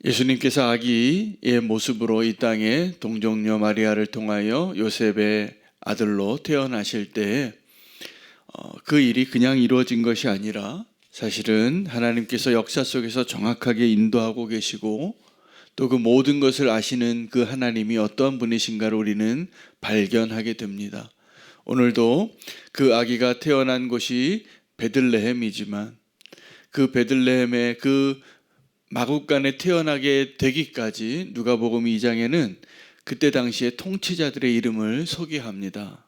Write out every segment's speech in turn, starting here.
예수님께서 아기의 모습으로 이 땅에 동정녀 마리아를 통하여 요셉의 아들로 태어나실 때 그 일이 그냥 이루어진 것이 아니라 사실은 하나님께서 역사 속에서 정확하게 인도하고 계시고 또 그 모든 것을 아시는 그 하나님이 어떠한 분이신가를 우리는 발견하게 됩니다. 오늘도 그 아기가 태어난 곳이 베들레헴이지만 그 베들레헴의 그 마국간에 태어나게 되기까지 누가복음 2장에는 그때 당시에 통치자들의 이름을 소개합니다.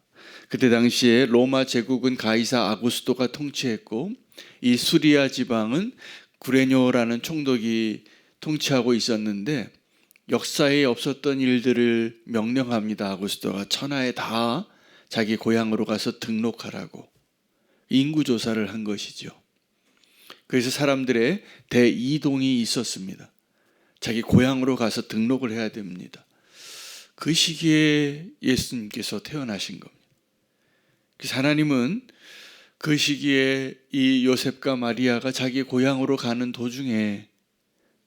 그때 당시에 로마 제국은 가이사 아구스토가 통치했고 이 수리아 지방은 구레뇨라는 총독이 통치하고 있었는데 역사에 없었던 일들을 명령합니다. 아구스토가 천하에 다 자기 고향으로 가서 등록하라고 인구조사를 한 것이죠. 그래서 사람들의 대이동이 있었습니다. 자기 고향으로 가서 등록을 해야 됩니다. 그 시기에 예수님께서 태어나신 겁니다. 그래서 하나님은 그 시기에 이 요셉과 마리아가 자기 고향으로 가는 도중에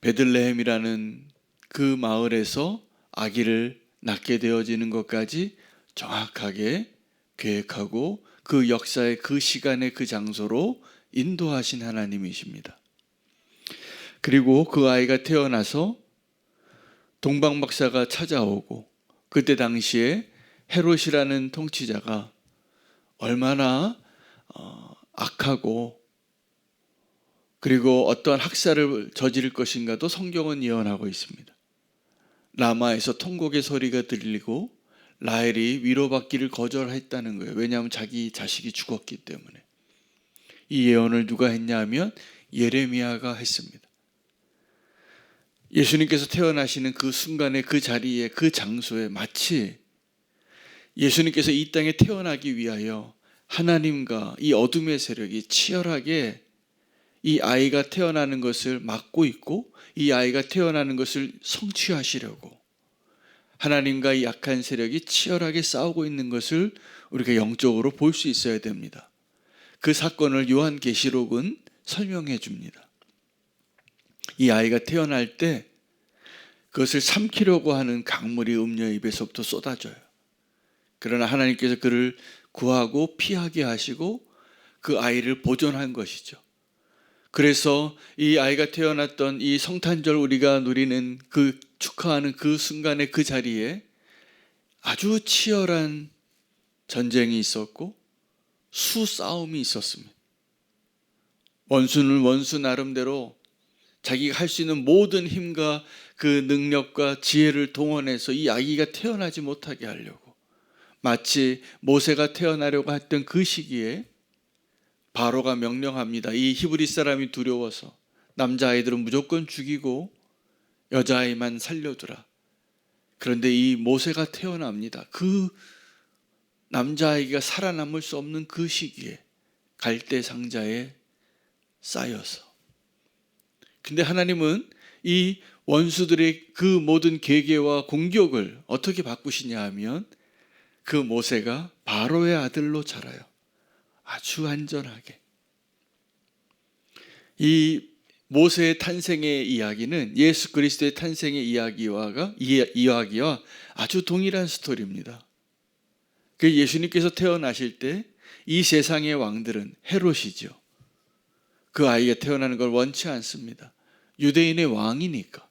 베들레헴이라는 그 마을에서 아기를 낳게 되어지는 것까지 정확하게 계획하고 그 역사의 그 시간의 그 장소로 인도하신 하나님이십니다. 그리고 그 아이가 태어나서 동방박사가 찾아오고 그때 당시에 헤롯이라는 통치자가 얼마나 악하고 그리고 어떠한 학살을 저지를 것인가도 성경은 예언하고 있습니다. 라마에서 통곡의 소리가 들리고 라헬이 위로받기를 거절했다는 거예요. 왜냐하면 자기 자식이 죽었기 때문에. 이 예언을 누가 했냐 하면 예레미야가 했습니다. 예수님께서 태어나시는 그 순간에 그 자리에 그 장소에 마치 예수님께서 이 땅에 태어나기 위하여 하나님과 이 어둠의 세력이 치열하게 이 아이가 태어나는 것을 막고 있고 이 아이가 태어나는 것을 성취하시려고 하나님과 이 약한 세력이 치열하게 싸우고 있는 것을 우리가 영적으로 볼 수 있어야 됩니다. 그 사건을 요한계시록은 설명해 줍니다. 이 아이가 태어날 때 그것을 삼키려고 하는 강물이 음녀 입에서부터 쏟아져요. 그러나 하나님께서 그를 구하고 피하게 하시고 그 아이를 보존한 것이죠. 그래서 이 아이가 태어났던 이 성탄절 우리가 누리는 그 축하하는 그 순간의 그 자리에 아주 치열한 전쟁이 있었고 수싸움이 있었습니다. 원수는 원수 나름대로 자기가 할 수 있는 모든 힘과 그 능력과 지혜를 동원해서 이 아기가 태어나지 못하게 하려고 마치 모세가 태어나려고 했던 그 시기에 바로가 명령합니다. 이 히브리 사람이 두려워서 남자아이들은 무조건 죽이고 여자아이만 살려두라. 그런데 이 모세가 태어납니다. 그 남자아이가 살아남을 수 없는 그 시기에 갈대 상자에 쌓여서. 근데 하나님은 이 원수들의 그 모든 계계와 공격을 어떻게 바꾸시냐 하면 그 모세가 바로의 아들로 자라요. 아주 안전하게. 이 모세의 탄생의 이야기는 예수 그리스도의 탄생의 이야기와 아주 동일한 스토리입니다. 그 예수님께서 태어나실 때 이 세상의 왕들은 헤롯이죠. 그 아이가 태어나는 걸 원치 않습니다. 유대인의 왕이니까.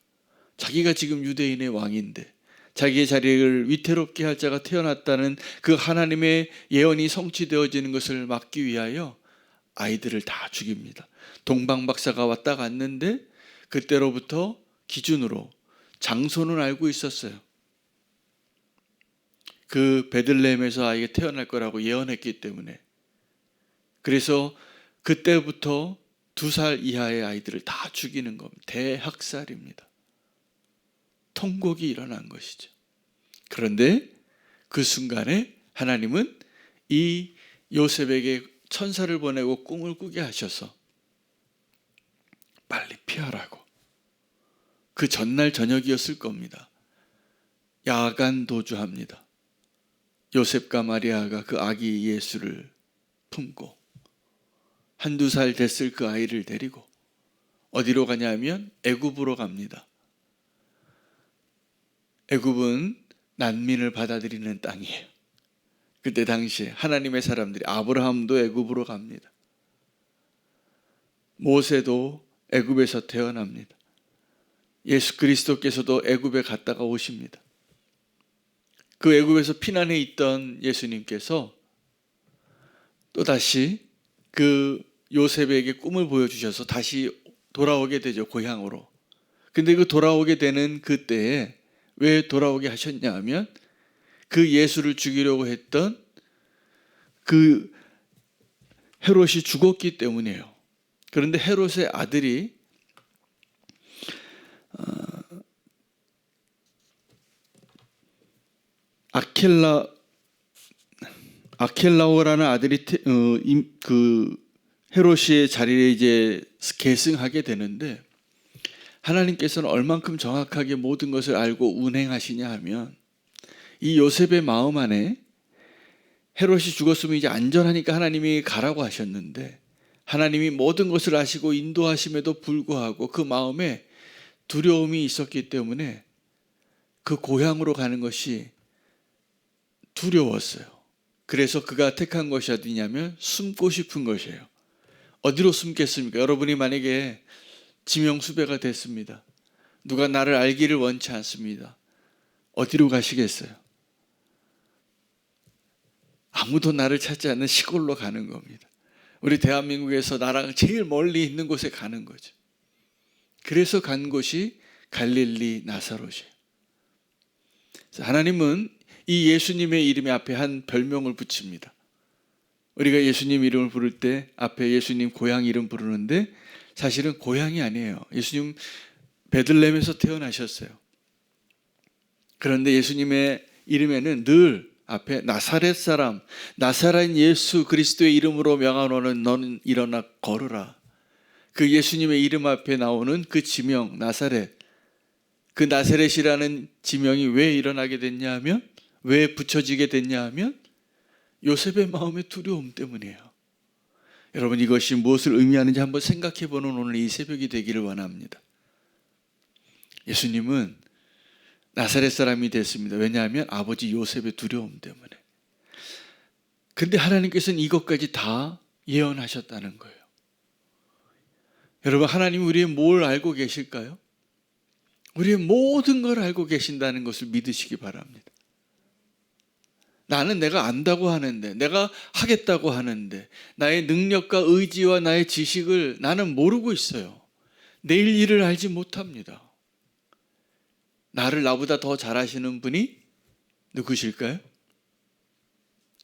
자기가 지금 유대인의 왕인데 자기의 자리를 위태롭게 할 자가 태어났다는 그 하나님의 예언이 성취되어지는 것을 막기 위하여 아이들을 다 죽입니다. 동방박사가 왔다 갔는데 그때로부터 기준으로 장소는 알고 있었어요. 그 베들레헴에서 아이가 태어날 거라고 예언했기 때문에. 그래서 그때부터 2살 이하의 아이들을 다 죽이는 겁니다. 대학살입니다. 통곡이 일어난 것이죠. 그런데 그 순간에 하나님은 이 요셉에게 천사를 보내고 꿈을 꾸게 하셔서 빨리 피하라고. 그 전날 저녁이었을 겁니다. 야간 도주합니다. 요셉과 마리아가 그 아기 예수를 품고 1~2살 됐을 그 아이를 데리고 어디로 가냐면 애굽으로 갑니다. 애굽은 난민을 받아들이는 땅이에요. 그때 당시에 하나님의 사람들이, 아브라함도 애굽으로 갑니다. 모세도 애굽에서 태어납니다. 예수 그리스도께서도 애굽에 갔다가 오십니다. 그 애굽에서 피난해 있던 예수님께서 또다시 그 요셉에게 꿈을 보여주셔서 다시 돌아오게 되죠, 고향으로. 근데 그 돌아오게 되는 그때에 왜 돌아오게 하셨냐 하면 그 예수를 죽이려고 했던 그 헤롯이 죽었기 때문이에요. 그런데 헤롯의 아들이 아켈라오라는 아들이 그 헤롯의 자리에 이제 계승하게 되는데, 하나님께서는 얼만큼 정확하게 모든 것을 알고 운행하시냐 하면 이 요셉의 마음 안에 헤롯이 죽었으면 이제 안전하니까 하나님이 가라고 하셨는데, 하나님이 모든 것을 아시고 인도하심에도 불구하고 그 마음에 두려움이 있었기 때문에 그 고향으로 가는 것이 두려웠어요. 그래서 그가 택한 것이 어디냐면 숨고 싶은 것이에요. 어디로 숨겠습니까? 여러분이 만약에 지명수배가 됐습니다. 누가 나를 알기를 원치 않습니다. 어디로 가시겠어요? 아무도 나를 찾지 않는 시골로 가는 겁니다. 우리 대한민국에서 나랑 제일 멀리 있는 곳에 가는 거죠. 그래서 간 곳이 갈릴리 나사롯이에요. 하나님은 이 예수님의 이름의 앞에 한 별명을 붙입니다. 우리가 예수님 이름을 부를 때 앞에 예수님 고향 이름 부르는데 사실은 고향이 아니에요. 예수님 베들레헴에서 태어나셨어요. 그런데 예수님의 이름에는 늘 앞에 나사렛 사람, 나사렛 예수 그리스도의 이름으로 명하노는 너는 일어나 걸으라. 그 예수님의 이름 앞에 나오는 그 지명 나사렛, 그 나사렛이라는 지명이 왜 일어나게 됐냐 하면, 왜 붙여지게 됐냐 하면 요셉의 마음의 두려움 때문이에요. 여러분, 이것이 무엇을 의미하는지 한번 생각해 보는 오늘 이 새벽이 되기를 원합니다. 예수님은 나사렛 사람이 됐습니다. 왜냐하면 아버지 요셉의 두려움 때문에. 그런데 하나님께서는 이것까지 다 예언하셨다는 거예요. 여러분, 하나님이 우리의 뭘 알고 계실까요? 우리의 모든 걸 알고 계신다는 것을 믿으시기 바랍니다. 나는 내가 안다고 하는데, 내가 하겠다고 하는데, 나의 능력과 의지와 나의 지식을 나는 모르고 있어요. 내일 일을 알지 못합니다. 나를 나보다 더 잘하시는 분이 누구실까요?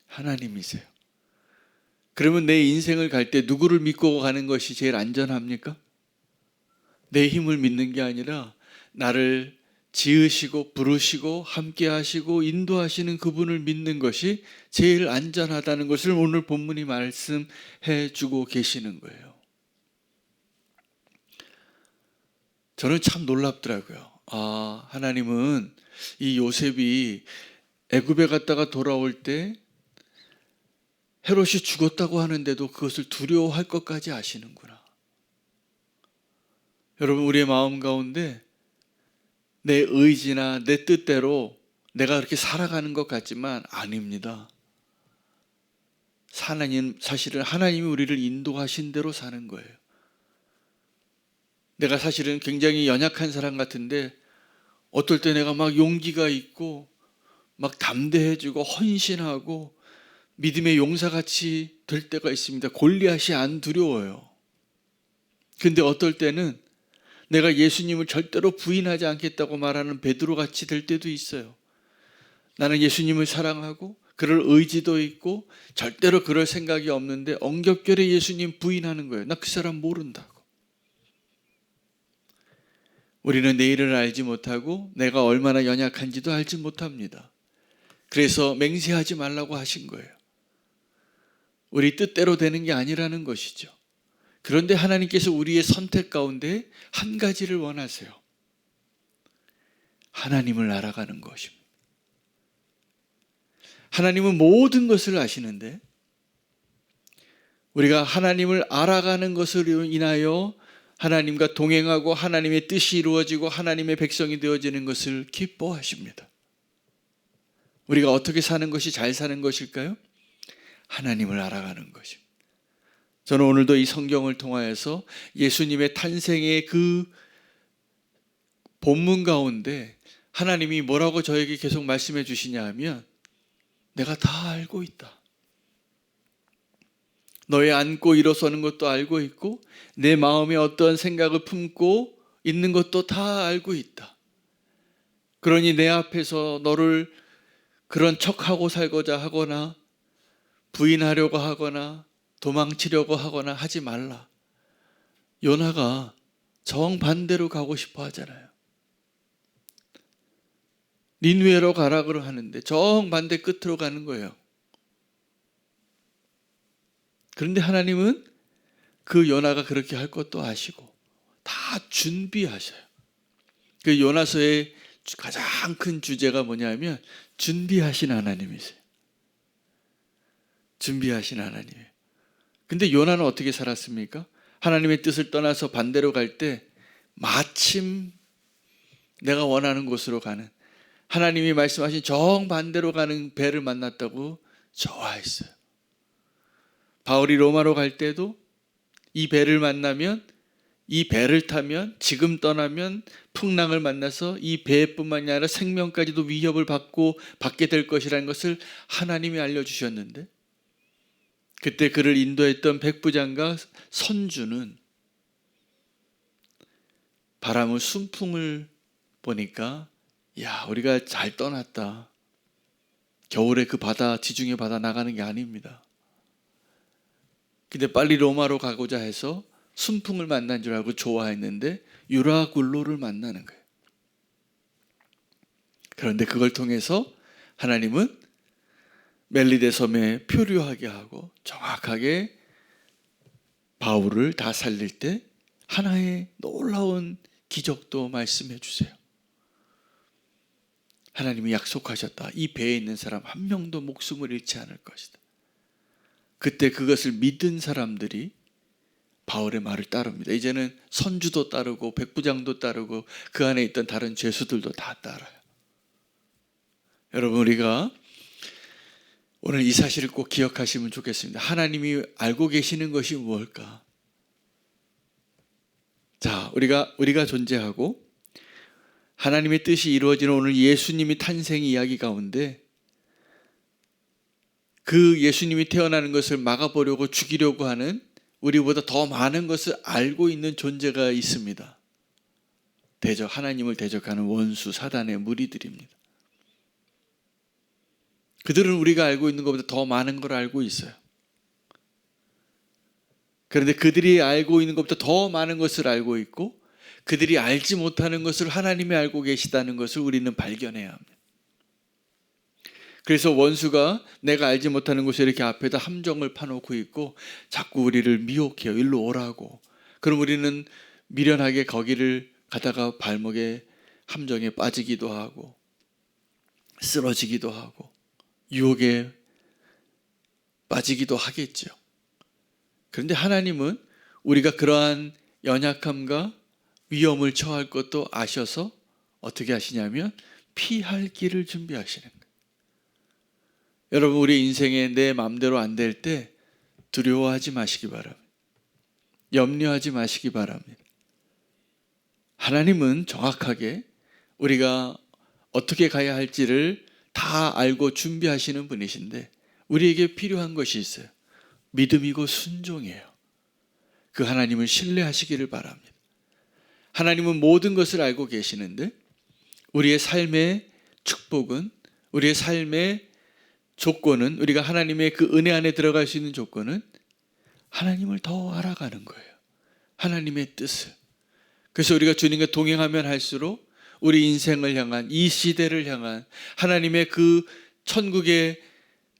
하나님이세요. 그러면 내 인생을 갈 때 누구를 믿고 가는 것이 제일 안전합니까? 내 힘을 믿는 게 아니라 나를 지으시고 부르시고 함께 하시고 인도하시는 그분을 믿는 것이 제일 안전하다는 것을 오늘 본문이 말씀해 주고 계시는 거예요. 저는 참 놀랍더라고요. 하나님은 이 요셉이 애굽에 갔다가 돌아올 때 헤롯이 죽었다고 하는데도 그것을 두려워할 것까지 아시는구나. 여러분, 우리의 마음 가운데 내 의지나 내 뜻대로 내가 그렇게 살아가는 것 같지만 아닙니다. 사실은 하나님이 우리를 인도하신 대로 사는 거예요. 내가 사실은 굉장히 연약한 사람 같은데 어떨 때 내가 막 용기가 있고 막 담대해지고 헌신하고 믿음의 용사같이 될 때가 있습니다. 골리앗이 안 두려워요. 근데 어떨 때는 내가 예수님을 절대로 부인하지 않겠다고 말하는 베드로같이 될 때도 있어요. 나는 예수님을 사랑하고 그럴 의지도 있고 절대로 그럴 생각이 없는데 엉겹결에 예수님 부인하는 거예요. 나 그 사람 모른다고. 우리는 내일을 알지 못하고 내가 얼마나 연약한지도 알지 못합니다. 그래서 맹세하지 말라고 하신 거예요. 우리 뜻대로 되는 게 아니라는 것이죠. 그런데 하나님께서 우리의 선택 가운데 한 가지를 원하세요. 하나님을 알아가는 것입니다. 하나님은 모든 것을 아시는데 우리가 하나님을 알아가는 것으로 인하여 하나님과 동행하고 하나님의 뜻이 이루어지고 하나님의 백성이 되어지는 것을 기뻐하십니다. 우리가 어떻게 사는 것이 잘 사는 것일까요? 하나님을 알아가는 것입니다. 저는 오늘도 이 성경을 통하여서 예수님의 탄생의 그 본문 가운데 하나님이 뭐라고 저에게 계속 말씀해 주시냐 하면, 내가 다 알고 있다. 너의 앉고 일어서는 것도 알고 있고 내 마음에 어떠한 생각을 품고 있는 것도 다 알고 있다. 그러니 내 앞에서 너를 그런 척하고 살고자 하거나 부인하려고 하거나 도망치려고 하거나 하지 말라. 요나가 정반대로 가고 싶어 하잖아요. 니느웨로 가라고 하는데 정반대 끝으로 가는 거예요. 그런데 하나님은 그 요나가 그렇게 할 것도 아시고 다 준비하셔요. 그 요나서의 가장 큰 주제가 뭐냐면 준비하신 하나님이세요. 준비하신 하나님이에요. 근데 요나는 어떻게 살았습니까? 하나님의 뜻을 떠나서 반대로 갈 때 마침 내가 원하는 곳으로 가는, 하나님이 말씀하신 정반대로 가는 배를 만났다고 좋아했어요. 바울이 로마로 갈 때도 이 배를 만나면, 이 배를 타면, 지금 떠나면 풍랑을 만나서 이 배뿐만이 아니라 생명까지도 위협을 받게 될 것이라는 것을 하나님이 알려주셨는데, 그때 그를 인도했던 백부장과 선주는 바람을, 순풍을 보니까 야, 우리가 잘 떠났다. 겨울에 그 바다, 지중해 바다 나가는 게 아닙니다. 근데 빨리 로마로 가고자 해서 순풍을 만난 줄 알고 좋아했는데 유라굴로를 만나는 거예요. 그런데 그걸 통해서 하나님은 멜리데 섬에 표류하게 하고 정확하게 바울을 다 살릴 때 하나의 놀라운 기적도 말씀해 주세요. 하나님이 약속하셨다. 이 배에 있는 사람 한 명도 목숨을 잃지 않을 것이다. 그때 그것을 믿은 사람들이 바울의 말을 따릅니다. 이제는 선주도 따르고 백부장도 따르고 그 안에 있던 다른 죄수들도 다 따라요. 여러분, 우리가 오늘 이 사실을 꼭 기억하시면 좋겠습니다. 하나님이 알고 계시는 것이 무엇일까? 자, 우리가 존재하고 하나님의 뜻이 이루어지는 오늘 예수님이 탄생 이야기 가운데 그 예수님이 태어나는 것을 막아보려고 죽이려고 하는 우리보다 더 많은 것을 알고 있는 존재가 있습니다. 하나님을 대적하는 원수 사단의 무리들입니다. 그들은 우리가 알고 있는 것보다 더 많은 걸 알고 있어요. 그런데 그들이 알고 있는 것보다 더 많은 것을 알고 있고 그들이 알지 못하는 것을 하나님이 알고 계시다는 것을 우리는 발견해야 합니다. 그래서 원수가 내가 알지 못하는 곳에 이렇게 앞에다 함정을 파놓고 있고 자꾸 우리를 미혹해요. 일로 오라고. 그럼 우리는 미련하게 거기를 가다가 발목에 함정에 빠지기도 하고 쓰러지기도 하고 유혹에 빠지기도 하겠죠. 그런데 하나님은 우리가 그러한 연약함과 위험을 처할 것도 아셔서 어떻게 하시냐면 피할 길을 준비하시는 거예요. 여러분, 우리 인생에 내 마음대로 안 될 때 두려워하지 마시기 바랍니다. 염려하지 마시기 바랍니다. 하나님은 정확하게 우리가 어떻게 가야 할지를 다 알고 준비하시는 분이신데 우리에게 필요한 것이 있어요. 믿음이고 순종이에요. 그 하나님을 신뢰하시기를 바랍니다. 하나님은 모든 것을 알고 계시는데 우리의 삶의 축복은, 우리의 삶의 조건은, 우리가 하나님의 그 은혜 안에 들어갈 수 있는 조건은 하나님을 더 알아가는 거예요. 하나님의 뜻을. 그래서 우리가 주님과 동행하면 할수록 우리 인생을 향한, 이 시대를 향한 하나님의 그 천국의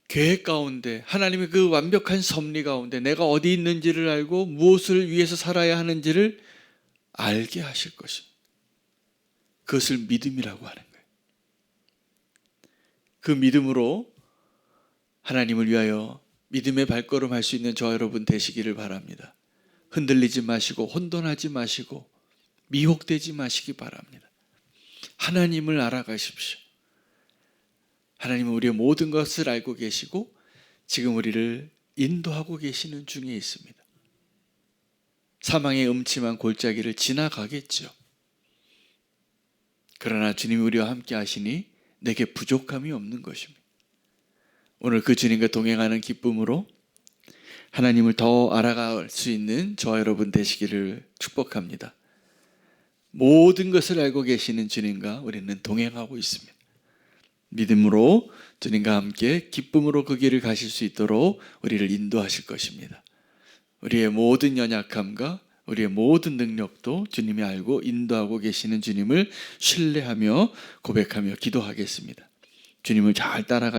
계획 가운데, 하나님의 그 완벽한 섭리 가운데 내가 어디 있는지를 알고 무엇을 위해서 살아야 하는지를 알게 하실 것입니다. 그것을 믿음이라고 하는 거예요. 그 믿음으로 하나님을 위하여 믿음의 발걸음 할 수 있는 저와 여러분 되시기를 바랍니다. 흔들리지 마시고 혼돈하지 마시고 미혹되지 마시기 바랍니다. 하나님을 알아가십시오. 하나님은 우리의 모든 것을 알고 계시고 지금 우리를 인도하고 계시는 중에 있습니다. 사망의 음침한 골짜기를 지나가겠죠. 그러나 주님이 우리와 함께 하시니 내게 부족함이 없는 것입니다. 오늘 그 주님과 동행하는 기쁨으로 하나님을 더 알아갈 수 있는 저와 여러분 되시기를 축복합니다. 모든 것을 알고 계시는 주님과 우리는 동행하고 있습니다. 믿음으로 주님과 함께 기쁨으로 그 길을 가실 수 있도록 우리를 인도하실 것입니다. 우리의 모든 연약함과 우리의 모든 능력도 주님이 알고 인도하고 계시는 주님을 신뢰하며 고백하며 기도하겠습니다. 주님을 잘 따라가